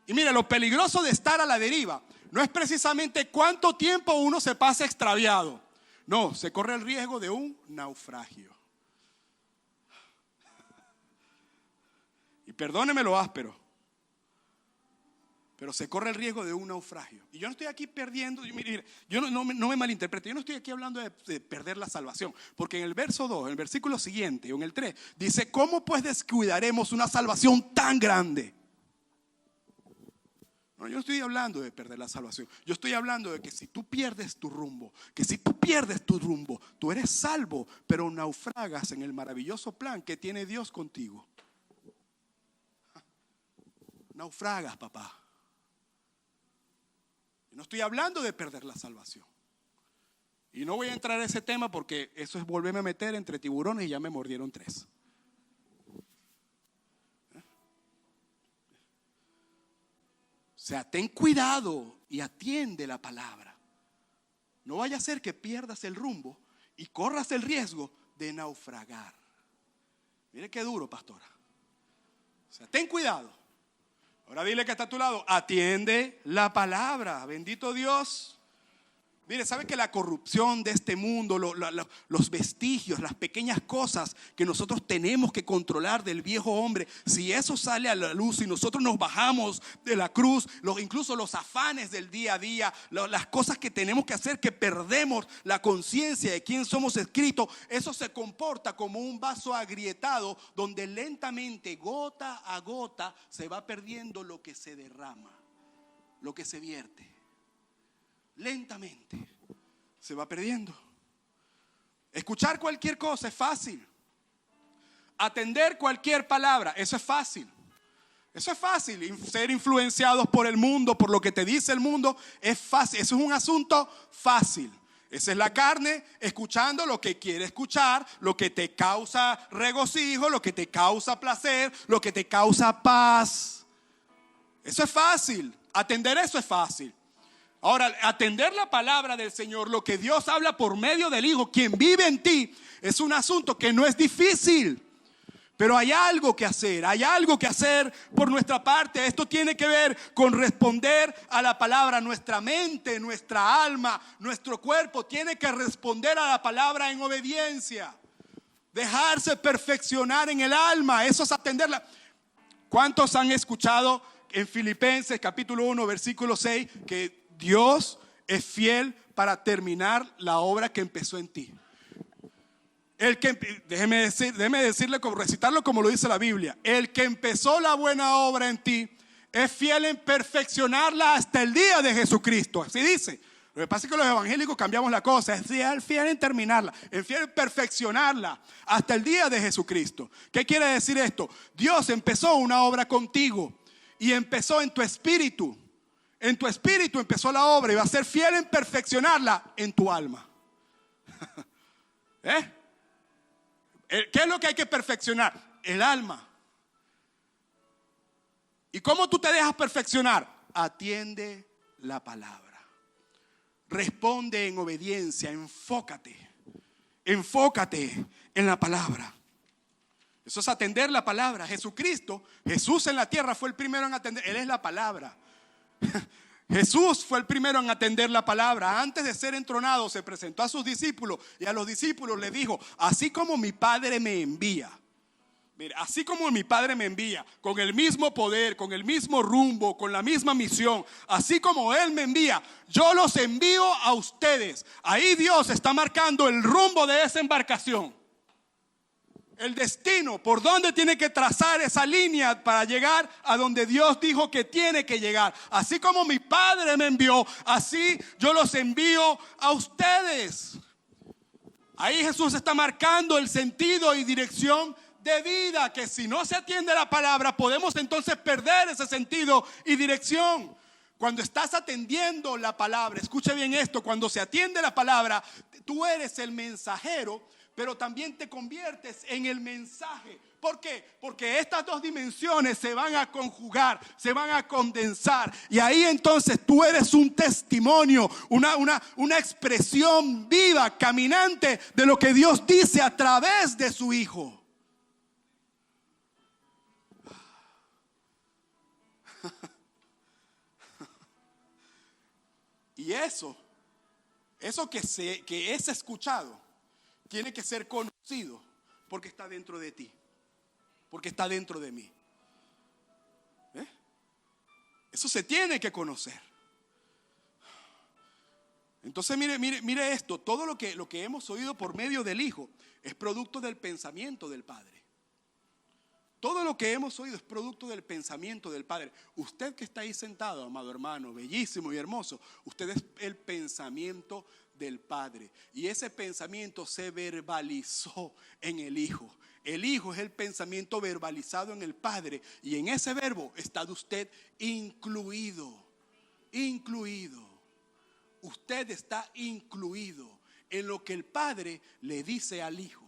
Y mire, lo peligroso de estar a la deriva no es precisamente cuánto tiempo uno se pasa extraviado. No, se corre el riesgo de un naufragio. Y perdóneme lo áspero, pero se corre el riesgo de un naufragio. Y yo no estoy aquí perdiendo, mire, yo no me malinterprete, yo no estoy aquí hablando de perder la salvación. Porque en el verso 2, en el versículo siguiente, o en el 3, dice, ¿cómo pues descuidaremos una salvación tan grande? No, yo no estoy hablando de perder la salvación. Yo estoy hablando de que si tú pierdes tu rumbo, tú eres salvo, pero naufragas en el maravilloso plan que tiene Dios contigo. Naufragas, papá. Yo no estoy hablando de perder la salvación. Y no voy a entrar a ese tema porque eso es volverme a meter entre tiburones y ya me mordieron 3. O sea, ten cuidado y atiende la palabra. No vaya a ser que pierdas el rumbo y corras el riesgo de naufragar. Mire qué duro, pastora. O sea, ten cuidado. Ahora dile que está a tu lado, atiende la palabra. Bendito Dios. Mire, ¿sabe que la corrupción de este mundo, los vestigios, las pequeñas cosas que nosotros tenemos que controlar del viejo hombre, si eso sale a la luz y nosotros nos bajamos de la cruz, incluso los afanes del día a día, las cosas que tenemos que hacer, que perdemos la conciencia de quién somos escritos, eso se comporta como un vaso agrietado donde lentamente, gota a gota, se va perdiendo lo que se derrama, lo que se vierte. Lentamente se va perdiendo. Escuchar cualquier cosa es fácil. Atender cualquier palabra, eso es fácil. Eso es fácil. Ser influenciados por el mundo, por lo que te dice el mundo, es fácil. Eso es un asunto fácil. Esa es la carne, escuchando lo que quiere escuchar, lo que te causa regocijo, lo que te causa placer, lo que te causa paz. Eso es fácil. Atender eso es fácil. Ahora, atender la palabra del Señor, lo que Dios habla por medio del Hijo, quien vive en ti, es un asunto que no es difícil. Pero hay algo que hacer por nuestra parte. Esto tiene que ver con responder a la palabra. Nuestra mente, nuestra alma, nuestro cuerpo tiene que responder a la palabra en obediencia. Dejarse perfeccionar en el alma, eso es atenderla. ¿Cuántos han escuchado en Filipenses capítulo 1 versículo 6 que Dios es fiel para terminar la obra que empezó en ti? Déjeme decirle, recitarlo como lo dice la Biblia. El que empezó la buena obra en ti es fiel en perfeccionarla hasta el día de Jesucristo. Así dice. Lo que pasa es que los evangélicos cambiamos la cosa. Es fiel en terminarla, es fiel en perfeccionarla hasta el día de Jesucristo. ¿Qué quiere decir esto? Dios empezó una obra contigo y empezó en tu espíritu. En tu espíritu empezó la obra y va a ser fiel en perfeccionarla en tu alma. ¿Qué es lo que hay que perfeccionar? El alma. ¿Y cómo tú te dejas perfeccionar? Atiende la palabra. Responde en obediencia. Enfócate en la palabra. Eso es atender la palabra. Jesús en la tierra fue el primero en atender. Él es la palabra. Jesús fue el primero en atender la palabra. Antes de ser entronado se presentó a sus discípulos y a los discípulos les dijo: así como mi Padre me envía, mire, así como mi Padre me envía, con el mismo poder, con el mismo rumbo, con la misma misión, así como Él me envía, yo los envío a ustedes. Ahí Dios está marcando el rumbo de esa embarcación, el destino, por dónde tiene que trazar esa línea para llegar a donde Dios dijo que tiene que llegar. Así como mi Padre me envió, así yo los envío a ustedes. Ahí Jesús está marcando el sentido y dirección de vida, que si no se atiende la palabra podemos entonces perder ese sentido y dirección. Cuando estás atendiendo la palabra, escuche bien esto, cuando se atiende la palabra, tú eres el mensajero, pero también te conviertes en el mensaje. ¿Por qué? Porque estas dos dimensiones se van a conjugar, se van a condensar. Y ahí entonces tú eres un testimonio, una expresión viva, caminante de lo que Dios dice a través de su Hijo. Y eso que es escuchado tiene que ser conocido porque está dentro de ti, porque está dentro de mí. Eso se tiene que conocer. Entonces mire esto, todo lo que hemos oído por medio del Hijo es producto del pensamiento del Padre. Todo lo que hemos oído es producto del pensamiento del Padre. Usted que está ahí sentado, amado hermano, bellísimo y hermoso, usted es el pensamiento del Padre. Y ese pensamiento se verbalizó en el Hijo. El Hijo es el pensamiento verbalizado en el Padre. Y en ese verbo está usted incluido. Incluido. Usted está incluido en lo que el Padre le dice al Hijo.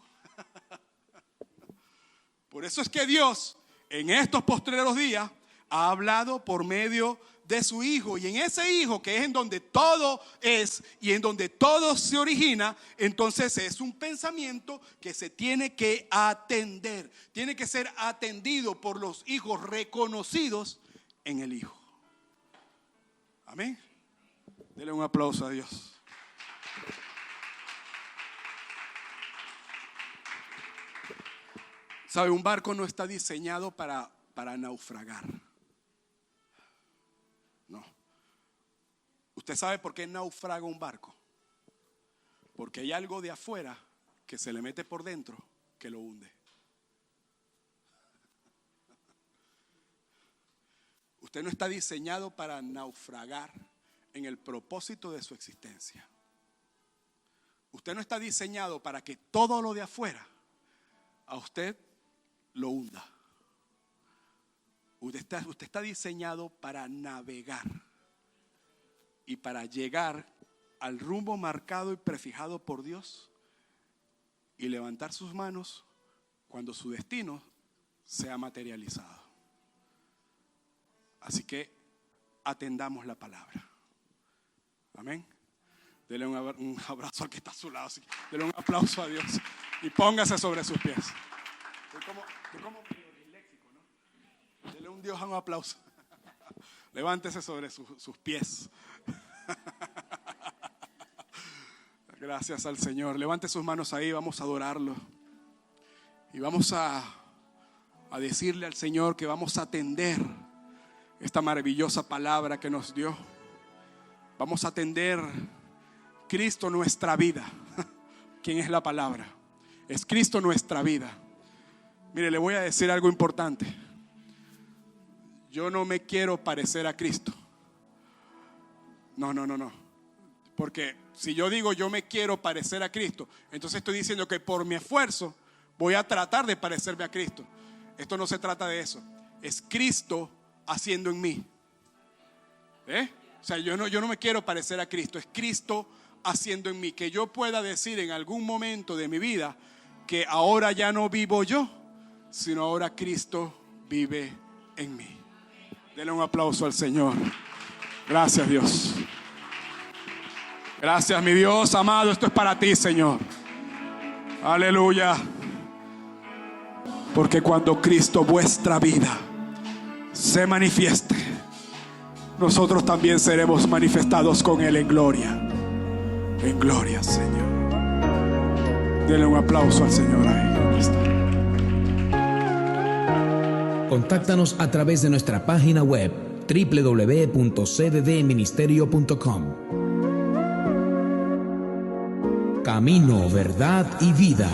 Por eso es que Dios en estos postreros días ha hablado por medio de su Hijo. Y en ese Hijo, que es en donde todo es y en donde todo se origina, entonces es un pensamiento que se tiene que atender. Tiene que ser atendido por los hijos reconocidos en el Hijo. Amén. Denle un aplauso a Dios. ¿Sabe? Un barco no está diseñado para naufragar. No. ¿Usted sabe por qué naufraga un barco? Porque hay algo de afuera que se le mete por dentro que lo hunde. Usted no está diseñado para naufragar en el propósito de su existencia. Usted no está diseñado para que todo lo de afuera a usted lo hunda. Usted está diseñado para navegar y para llegar al rumbo marcado y prefijado por Dios y levantar sus manos cuando su destino sea materializado. Así que atendamos la palabra. Amén. Dele un abrazo al que está a su lado. Dele un aplauso a Dios y póngase sobre sus pies. Estoy como léxico, ¿no? Dele un Dios un aplauso. Levántese sobre sus pies. Gracias al Señor. Levante sus manos ahí, vamos a adorarlo. Y vamos a decirle al Señor que vamos a atender esta maravillosa palabra que nos dio. Vamos a atender Cristo nuestra vida. ¿Quién es la palabra? Es Cristo nuestra vida. Mire, le voy a decir algo importante. Yo no me quiero parecer a Cristo. No. Porque si yo digo yo me quiero parecer a Cristo, entonces estoy diciendo que por mi esfuerzo voy a tratar de parecerme a Cristo. Esto no se trata de eso. Es Cristo haciendo en mí. O sea, yo no me quiero parecer a Cristo. Es Cristo haciendo en mí. Que yo pueda decir en algún momento de mi vida que ahora ya no vivo yo, sino ahora Cristo vive en mí. Denle un aplauso al Señor. Gracias, Dios. Gracias, mi Dios amado. Esto es para ti, Señor. Aleluya. Porque cuando Cristo, vuestra vida, se manifieste, nosotros también seremos manifestados con Él en gloria. En gloria, Señor. Denle un aplauso al Señor ahí. Contáctanos a través de nuestra página web www.cddministerio.com. Camino, verdad y vida.